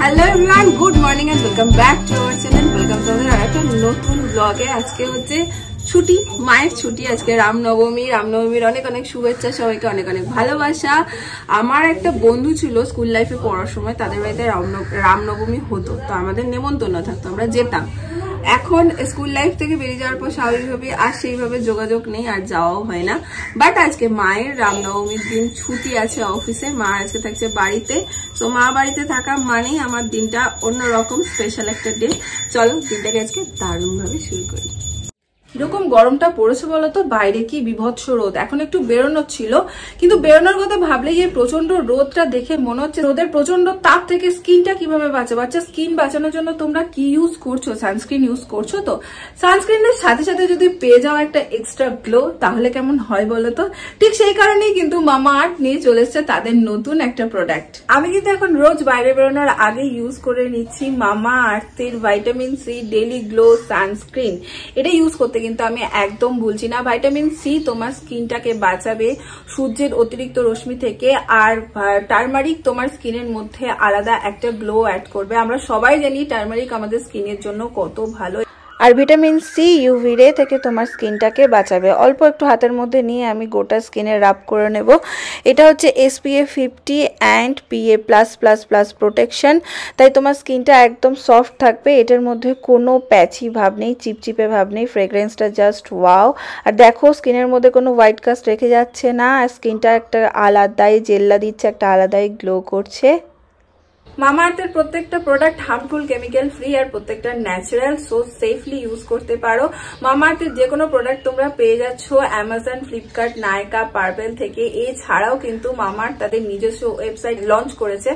Hello everyone, good morning and welcome back to our channel. Welcome to আমাদের আরেকটা নতুন ব্লগে। আজকে হচ্ছে ছুটি, মায়ের ছুটি। আজকে রামনবমীর অনেক অনেক শুভেচ্ছা, সবাইকে অনেক অনেক ভালোবাসা। আমার একটা বন্ধু ছিল স্কুল লাইফে পড়ার সময়, তাদের বাড়িতে রামনবমী হতো, তো আমাদের নেমন্তন্ন থাকতো, আমরা যেতাম। এখন স্কুল লাইফ থেকে বেরিয়ে যাওয়ার পর স্বাভাবিকভাবে আর সেইভাবে যোগাযোগ নেই, আর যাওয়াও হয় না। বাট আজকে মায়ের রামনবমীর দিন ছুটি আছে অফিসে, মা আজকে থাকছে বাড়িতে। তো মা বাড়িতে থাকা মানেই আমার দিনটা অন্যরকম স্পেশাল একটা ডে। চলো দিনটাকে আজকে দারুণ ভাবে শুরু করি। কিরকম গরমটা পড়েছে বলতো, বাইরে কি বিভৎস রোদ। এখন একটু বেরোনোর ছিল, কিন্তু বেরোনোর কথা ভাবলে যে প্রচন্ড রোদটা দেখে মনে হচ্ছে রোদের প্রচন্ড তাপ থেকে স্কিনটা কিভাবে বাঁচা স্কিন বাঁচানোর জন্য তোমরা কি ইউজ করছো? সানস্ক্রিন ইউজ করছো? তো সানস্ক্রিনের সাথে সাথে যদি পেয়ে যাও একটা এক্সট্রা গ্লো, তাহলে কেমন হয় বলতো। ঠিক সেই কারণেই কিন্তু মামা আর্থ নিয়ে চলে এসছে তাদের নতুন একটা প্রোডাক্ট। আমি কিন্তু এখন রোজ বাইরে বেরোনোর আগে ইউজ করে নিচ্ছি মামা আর্থের vitamin C daily glow sunscreen. এটা ইউজ করতে কিন্তু আমি একদম ভুলছি না। ভাইটামিন সি তোমার স্কিনটাকে বাঁচাবে সূর্যের অতিরিক্ত রশ্মি থেকে, আর টারমারিক তোমার স্কিনের মধ্যে আলাদা একটা গ্লো অ্যাড করবে। আমরা সবাই জানি টারমারিক আমাদের স্কিনের জন্য কত ভালো। আর ভিটামিন সি ইউভি রে থেকে তোমার স্কিনটাকে বাঁচাবে। অল্প একটু হাতের মধ্যে নিয়ে আমি গোটা স্কিনে রাব করে নেব। এটা হচ্ছে SPF 50 অ্যান্ড PA+++ প্রোটেকশন, তাই তোমার স্কিনটা একদম সফট থাকবে। এটার মধ্যে কোনো প্যাচি ভাব নেই, চিপচিপে ভাব নেই, ফ্রেগ্রেন্সটা জাস্ট ওয়াও। আর দেখো স্কিনের মধ্যে কোনো হোয়াইট কাস্ট রেখে যাচ্ছে না, আর স্কিনটা একটা আলাদাই জেল্লা দিচ্ছে, একটা আলাদাই গ্লো করছে। মামা আর্থের প্রত্যেকটা প্রোডাক্ট হার্মফুল কেমিক্যাল ফ্রি, আর প্রত্যেকটা ন্যাচারাল, সো সেফলি ইউজ করতে পারো। মামা আর্থের যে কোনো প্রোডাক্ট তোমরা পেয়ে যাচ্ছ অ্যামাজন, ফ্লিপকার্ট, নায়কা, পার্পেল থেকে। এছাড়াও কিন্তু মামা আর্থ তাদের নিজস্ব ওয়েবসাইট লঞ্চ করেছে,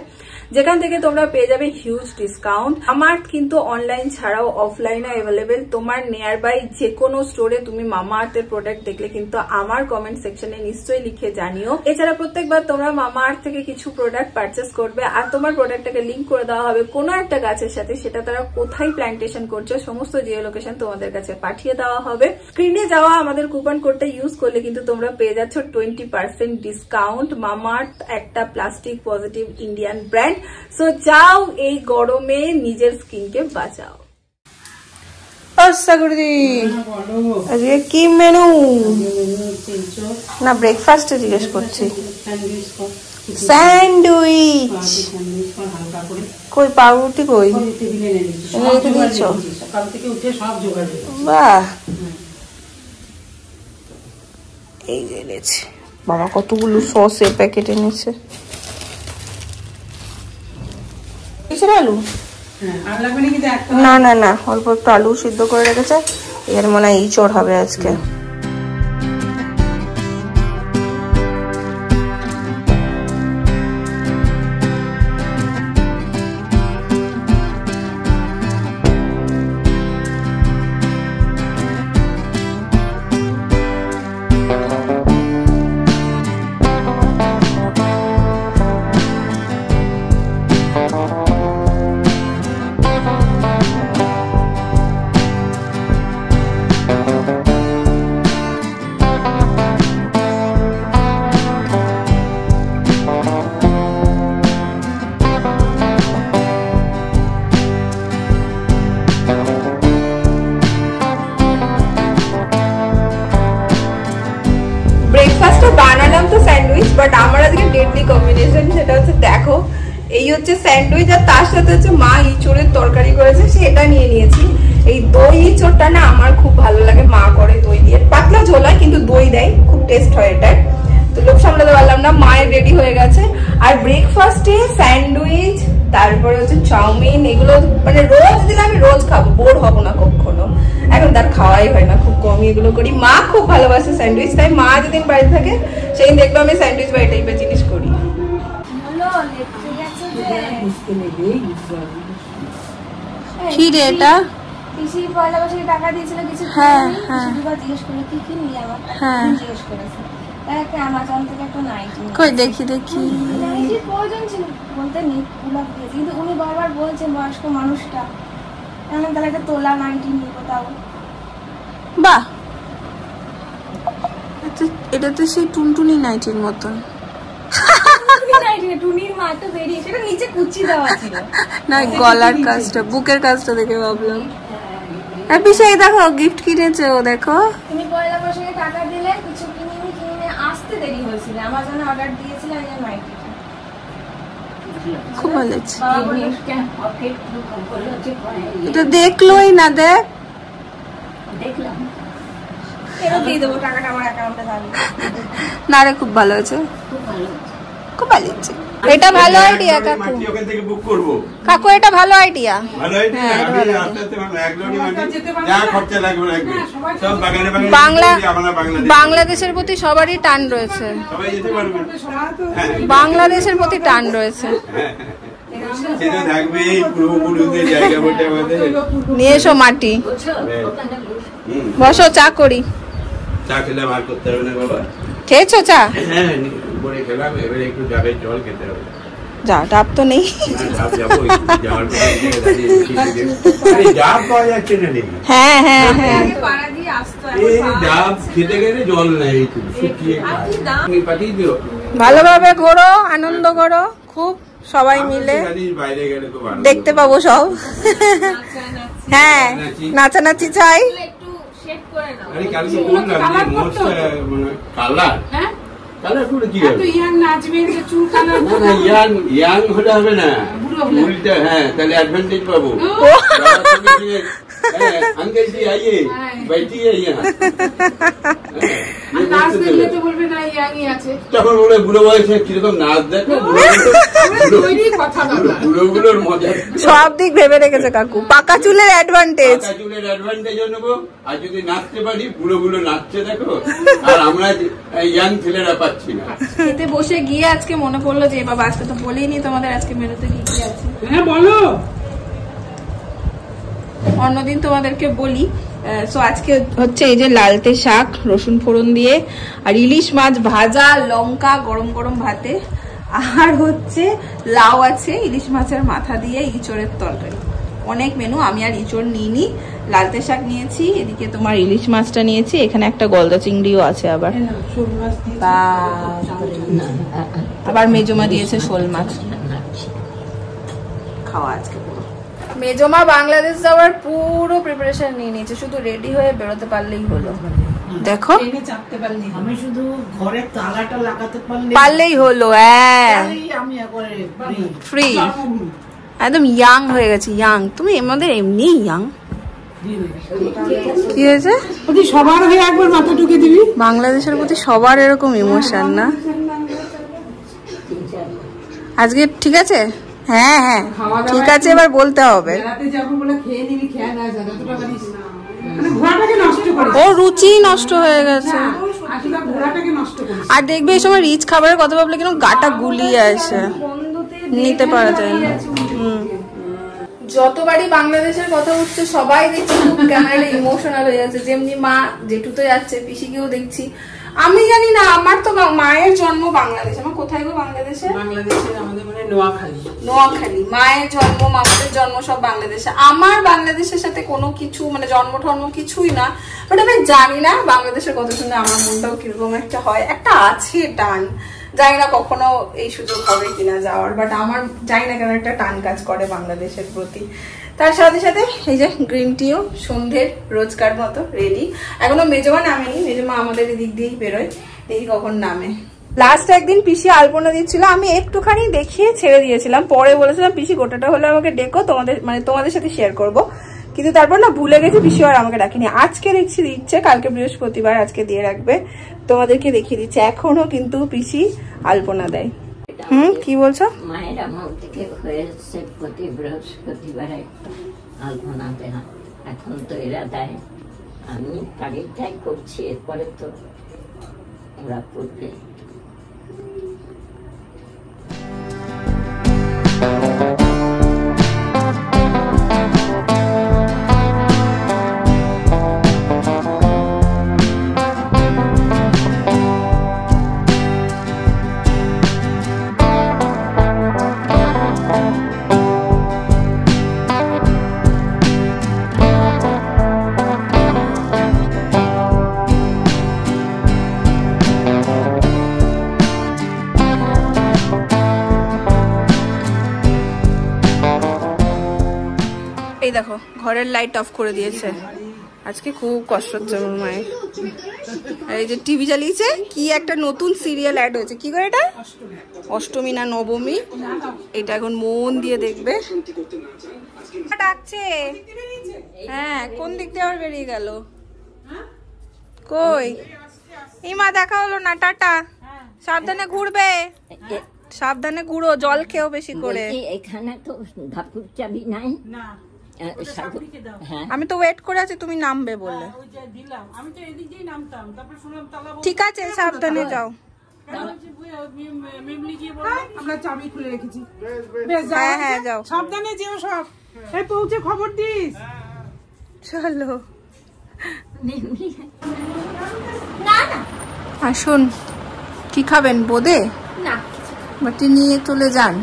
যেখান থেকে তোমরা পেয়ে যাবে হিউজ ডিসকাউন্ট। মামা আর্থ কিন্তু অনলাইন ছাড়াও অফলাইনে অ্যাভেলেবেল। তোমার নিয়ার বাই যে কোনো স্টোরে তুমি মামা আর্থের প্রোডাক্ট দেখলে কিন্তু আমার কমেন্ট সেকশনে নিশ্চয়ই লিখে জানিও। এছাড়া প্রত্যেকবার তোমরা মামা আর্থ থেকে কিছু প্রোডাক্ট পারচেস করবে, আর তোমার প্রোডাক্ট লিংক করে দেওয়া হবে কোনো একটা গাছের সাথে, সেটা তারা কোথায় প্ল্যান্টেশন করছে সমস্ত জিও লোকেশন তোমাদের কাছে পাঠিয়ে দেওয়া হবে। স্ক্রিনে যাওয়া আমাদের কুপন কোডটা ইউজ করলে কিন্তু তোমরা পেয়ে যাচ্ছ 20% ডিসকাউন্ট। মামা আর্থ একটা plastic positive Indian brand. So যাও এই গরমে নিজের স্কিনকে বাঁচাও। আজকে কি মেনু? না ব্রেকফাস্টে জিজ্ঞেস করছি। স্যান্ডউইচ কই, পাউরুটি কই, এনে রেখে দিয়েছ? বাহ, এই যে এনেছে বাবা, কতগুলো সসের প্যাকেট এনেছে। আলু না না না, অল্প একটু আলু সিদ্ধ করে রেখেছে। এর মনে হয় ইঁচড় হবে আজকে। বানালাম তো স্যান্ডউইচ, বাট আমার আজকে ডেডলি কম্বিনেশন, সেটা হচ্ছে দেখো, এই হচ্ছে স্যান্ডউইচ, আর তার সাথে হচ্ছে মা ইঁচড়ের তরকারি করেছে, সেটা নিয়ে নিয়েছি। এই দই ইঁচড়টা না আমার খুব ভালো লাগে, মা করে দই দিয়ে, পাতলা ঝোল হয় কিন্তু দই দেয়, খুব টেস্ট হয় এটার। তো লোক সামলাতে পারলাম না, মায়ের রেডি হয়ে গেছে। আর ব্রেকফাস্টে স্যান্ডউইচ, তারপরে হচ্ছে চাউমিন, এগুলো মানে রোজ দিলে আমি রোজ খাবো, বোর হবো না কখনো। এখন তার খাওয়াই হয় না, খুব কমই এগুলো করি। মা খুব ভালোবাসে স্যান্ডউইচ, তাই মা যেদিন বাড়িতে থাকে সেদিন দেখবো আমি স্যান্ডউইচ বা এই টাইপের জিনিস করি। কি রে এটা? পিসি পয়লা বছরে টাকা দিয়েছিল কিছু, হ্যাঁ হ্যাঁ, জিজ্ঞেস করলো কি কি নিয়ে, আমার হ্যাঁ জিজ্ঞেস করেছে। একটা অ্যামাজন থেকে একটা নাইটি, কই দেখি দেখি, নাইটির প্রয়োজন ছিল বলতে নেই, পুলাপ দিয়েছি, কিন্তু উনি বারবার বলছেন বয়স্ক মানুষটা, আমি তাহলে একটা তোলা নাইটি নিব। তাও বাহ, এটা তো সেই টুনটুনি নাইটির মতন। টুনির মা তো বেরিয়ে সেটা নিচে কুচি দেওয়া ছিল না, গলার কাজটা, বুকের কাজটা দেখে ভাবলাম। আর পিছাই দেখো গিফট কিনেছে ও, দেখো। তুমি পয়লা বৈশাখে টাকা দিলে, কিছু কিনে আসতে দেরি হয়েছিল, আমাজনে অর্ডার দিয়েছিলে এই নাইটি। খুব ভালো লাগছে। এটা দেখলোই না, দেখ। দেখলাম, ফেরত দিয়ে দেবো টাকাটা, আমার অ্যাকাউন্টে থাকবে। না রে, খুব ভালো আছে, খুব ভালো লাগছে। এটা ভালো আইডিয়া কাকু। ওখান থেকে বুক করব কাকু, এটা ভালো আইডিয়া। ভালো আইডিয়া। আমি আস্তে এক লড়ি যা খরচা লাগবে লাগবে সব বাগানে বাগানে। বাংলাদেশের প্রতি সবারই টান রয়েছে, সবাই যেতে পারবে। বাংলাদেশের প্রতি টান রয়েছে। সেটা থাকবে এই পূর্বপুরুষদের জায়গা বটে আমাদের। নিয়ে এসো মাটি, বসো, চা করি। চা খেলে আর করতে হবে না বাবা। খেয়েছো চা? হ্যাঁ, উপরে খেলাম, এবারে একটু ডাবের জল খেতে হবে। যা, ডাব তো নেই। ডাব পাওয়া যাচ্ছে না নাকি? হ্যাঁ হ্যাঁ হ্যাঁ, ডাব খেতে গেলে জল নেই, শুকিয়ে পাঠিয়ে দিও। ভালোভাবে ঘোরো, আনন্দ করো খুব, সবাই মিলে বাইরে গেলে খুব দেখতে পাবো সব। হ্যাঁ, নাচানাচি চাই। আরে কালকে বললাম যে মোস্টটা মানে কালার কালার করে কি হবে? ইয়াং নাচবে, চুল কালার না, ইয়াং হলে হবে না, উল্টা। হ্যাঁ, তাহলে অ্যাডভান্টেজ পাবো। अंकल जी आइए, बैठिए यहाँ। নাচ দেখলে তো বলবে না ইয়াংই আছে। তখন বলে বুড়ো বয়সে কিরকম নাচ দেখো, বুড়োগুলোর মজা সব দিক ভেবে রেখেছে কাকু। পাকা চুলের অ্যাডভান্টেজ, পাকা চুলের অ্যাডভান্টেজও নেবো। আর যদি নাচতে পারি, বুড়োগুলো নাচছে দেখো, আর আমরা ইয়াং ছেলেরা পাচ্ছি না। খেতে বসে গিয়ে আজকে মনে পড়লো যে বাবা আজকে তো বলেইনি তোমাদের আজকে মেনুতে কি কি আছে। হ্যাঁ বলো, অন্যদিন তোমাদেরকে বলি। সো আজকে হচ্ছে এই যে লালতে শাক রসুন ফোড়ন দিয়ে, আর ইলিশ মাছ ভাজা, লঙ্কা, গরম গরম ভাতে, আর হচ্ছে লাউ আছে ইলিশ মাছের মাথা দিয়ে, ইঁচড়ের তরকারি। অনেক মেনু। আমি আর ইঁচড় নিইনি, লালতে শাক নিয়েছি, এদিকে তোমার ইলিশ মাছটা নিয়েছি, এখানে একটা গলদা চিংড়িও আছে আবার, আবার মেজমা দিয়েছে শোল মাছ। খাওয়া আজকে পুরো। মেজমা বাংলাদেশ যাওয়ার পুরো প্রিপারেশন নিয়ে নিয়েছে, শুধু রেডি হয়ে বেরোতে পারলেই হলো। দেখো, আমি শুধু ঘরের তালাটা লাগাতে পারলেই হলো। হ্যাঁ, আমি ফ্রি, একদম ইয়াং হয়ে গেছে। ইয়াং, তুমি আমাদের এমনি ইয়াং। কি হয়েছে? সবার হয়ে একবার মাথা ঢুকে দিবি। বাংলাদেশের প্রতি সবার এরকম ইমোশন না আজকে? ঠিক আছে, হ্যাঁ হ্যাঁ ঠিক আছে, এবার বলতে হবে। ও রুচি নষ্ট হয়ে গেছে। আর দেখবে এই সময় রিচ খাবারের কথা ভাবলে কেন গাটা গুলিয়ে আসে, নিতে পারা যায় না। যতবারই বাংলাদেশের কথা উঠছে সবাই দেখছি ক্যামেরাটা ইমোশনাল হয়ে যাচ্ছে। যেমনি মা জেঠু তো যাচ্ছে, পিসিকেও দেখছি। আমি জানি না, আমার তো মায়ের জন্ম বাংলাদেশ। আমার কোথায় গো বাংলাদেশে? বাংলাদেশে আমাদের মানে নোয়াখালী। নোয়াখালী, মায়ের জন্ম, মামাদের জন্ম সব বাংলাদেশে। আমার বাংলাদেশের সাথে কোনো কিছু মানে জন্ম টন্ম কিছুই না, বাট আমি জানি না বাংলাদেশের কথা শুনে আমার মনটাও কিরকম একটা হয়, একটা আছে টান। জানি না কখনো এই সুযোগ হবে কিনা যাওয়ার, বাট আমার জানি না কেন একটা টান কাজ করে বাংলাদেশের প্রতি। তার সাথে সাথে এই যে গ্রিন টিও সন্ধ্যের রোজকার মতো রেডি। এখনো মেজমা নামেনি, মেজমা আমাদের এদিক দিয়েই বেরোয়, দেখি কখন নামে। লাস্ট একদিন পিসি আলপনা দিচ্ছিল, আমি একটুখানি দেখিয়ে ছেড়ে দিয়েছিলাম। পরে বলেছিলাম পিসি গোটাটা হলে আমাকে ডেকো, তোমাদের সাথে শেয়ার করব, কিন্তু তারপর না ভুলে গেছি, পিসি আর আমাকে ডাকিনি। আজকে দেখছি দিচ্ছে, কালকে বৃহস্পতিবার, আজকে দিয়ে রাখবে। তোমাদেরকে দেখিয়ে দিচ্ছে, এখনো কিন্তু পিসি আলপনা দেয়। কি বলছো? মায়ের আমল থেকে হয়েছে প্রতি বৃহস্পতিবার একটা আলপনা দেওয়া, এখন তো এরা দেয়, আমি তারিখটাই করছি, এরপরে তো ওরা করবে। এই দেখো ঘরের লাইট অফ করে দিয়েছে। আজকে খুব কষ্ট হচ্ছে আমার মায়ের। এই যে টিভি চালিয়েছে, কি একটা নতুন সিরিয়াল অ্যাড হয়েছে, কি করে এটা অষ্টমী না নবমী, এটা এখন মন দিয়ে দেখবে। ডাকছে, হ্যাঁ কোন দিক দিয়ে আবার বেরিয়ে গেল, কই এই মা দেখা হলো না, টাটা, সাবধানে ঘুরবে, সাবধানে ঘুরো, জল খেও বেশি করে। এখানে তো ধাপুর চাবি নাই। আমি তো ওয়েট করে আছি তুমি নামবে বললে। ঠিক আছে সাবধানে যাও। আমরা চাবি খুলে রেখেছি। হ্যাঁ হ্যাঁ যাও, সাবধানে যেও সব। এই পৌঁছে খবর দিস। চলো আসুন, কি খাবেন বোদে? বাটি নিয়ে চলে যান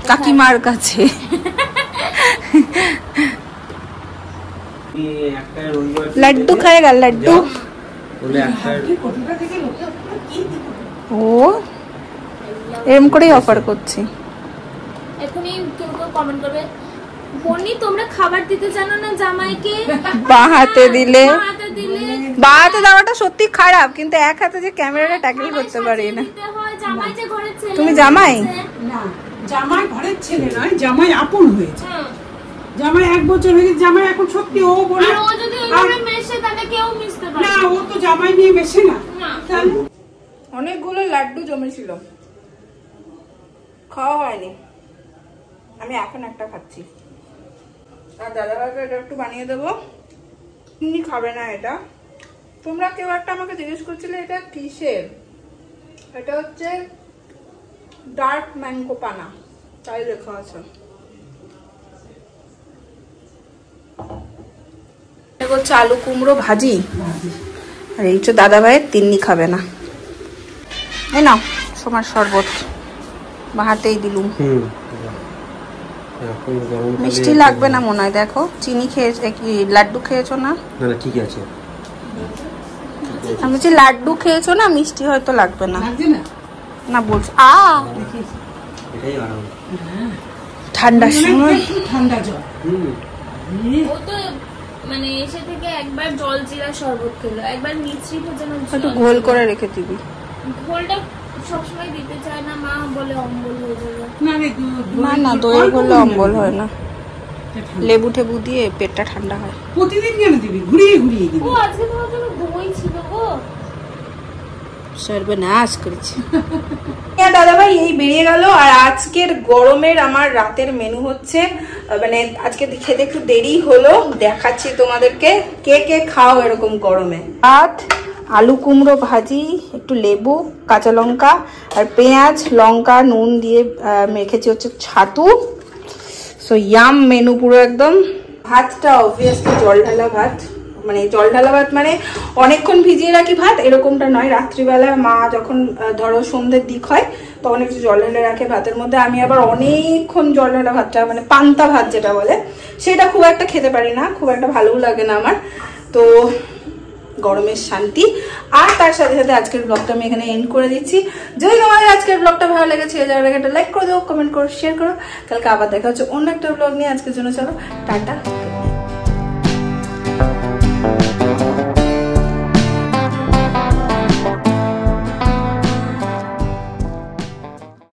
কাকিমার কাছে। লাড্ডু খাएगा, লাড্ডু। ও এরম করেই অফার করছি। এখনই কেউ কেউ কমেন্ট করবে, বনি তোমরা খাবার দিতে জানো না জামাইকে? বাঁ হাতে দিলে, হাতে দিলে বাঁ হাতে দেওয়াটা সত্যি খারাপ, কিন্তু এক হাতে যে ক্যামেরাটা ট্যাকেল করতে পারি না। জামাই যে ঘরের ছেলে। তুমি জামাই? না, জামাই ঘরের ছেলে নয়, জামাই আপন হয়েছে। জামাই 1 বছর হয়ে গেছে, জামাই এখন সত্যি ও বলে। আর ও যদি ওইভাবে মেশে তাহলে কেউ মিশতে পারে না, ও তো জামাই নিয়ে মেশে না। অনেকগুলো লাড্ডু জমেছিল, খাওয়া হয়নি, আমি এখন একটা খাচ্ছি। আর দাদাভাইকে এটা একটু বানিয়ে দেবো, তুমি খাবে না এটা। তোমরা কেউ একটা আমাকে জিজ্ঞেস করছিলে এটা কিসের, এটা হচ্ছে ডার্ক ম্যাঙ্গো পানা, তাই লেখা আছে। হচ্ছে আলু কুমড়ো ভাজি, আর এই হচ্ছে দাদা ভাইয়ের তিন্নি খাবে না। এই নাও তোমার শরবত, হাতেই দিলুম। মিষ্টি লাগবে না মনে হয়, দেখো চিনি খেয়েছে কি লাড্ডু খেয়েছো না? না ঠিক আছে, আমি বলছি লাড্ডু খেয়েছো না, মিষ্টি হয়তো লাগবে না। না বলছো ঠান্ডার সময় ঠান্ডা জল। ও তো মানে এসে থেকে একবার জল জিরা শরবত খেলো, একবার মিষ্টি ভোজানো, একটু ঘোল করে রেখে দিবি। ঘোলটা সবসময় দিতে চায় না মা, বলে অম্বল হয়ে যাবে। না না দই হলে অম্বল হয় না, লেবু টেবু দিয়ে পেটটা ঠান্ডা হয়। প্রতিদিন কেন দিবি, ঘুরিয়ে ঘুরিয়ে দিবি। ও আজকে তোমার জন্য দই ছিল গো, সর্বনাশ করেছি। দাদা ভাই এই বেরিয়ে গেল। আর আজকের গরমের আমার রাতের মেনু হচ্ছে, মানে আজকে খেতে একটু দেরি হলো, দেখাচ্ছি তোমাদেরকে। কে কে খাও এরকম গরমে? ভাত, আলু কুমড়ো ভাজি, একটু লেবু, কাঁচা লঙ্কা আর পেঁয়াজ লঙ্কা নুন দিয়ে মেখেছি হচ্ছে ছাতু। সো ইয়াম মেনু পুরো একদম। ভাতটা অবভিয়াসলি জল ঢালা ভাত, মানে জল ঢালা ভাত মানে অনেকক্ষণ ভিজিয়ে রাখি ভাত এরকমটা নয়। রাত্রিবেলা মা যখন ধরো সন্ধ্যের দিক হয় তখন একটু জল ঢেলে রাখে ভাতের মধ্যে। আমি আবার অনেকক্ষণ জল ঢালা ভাতটা, মানে পান্তা ভাত যেটা বলে, সেটা খুব একটা খেতে পারি না, খুব একটা ভালোও লাগে না আমার। তো গরমের শান্তি। আর তার সাথে সাথে আজকের ব্লগটা আমি এখানে এন্ড করে দিচ্ছি। যদি তোমাদের আজকের ব্লগটা ভালো লেগেছে, যাওয়ার আগে একটা লাইক করে দাও, কমেন্ট করো, শেয়ার করো। কালকে আবার দেখা হচ্ছে অন্য একটা ব্লগ নিয়ে। আজকের জন্য চলো টাটা।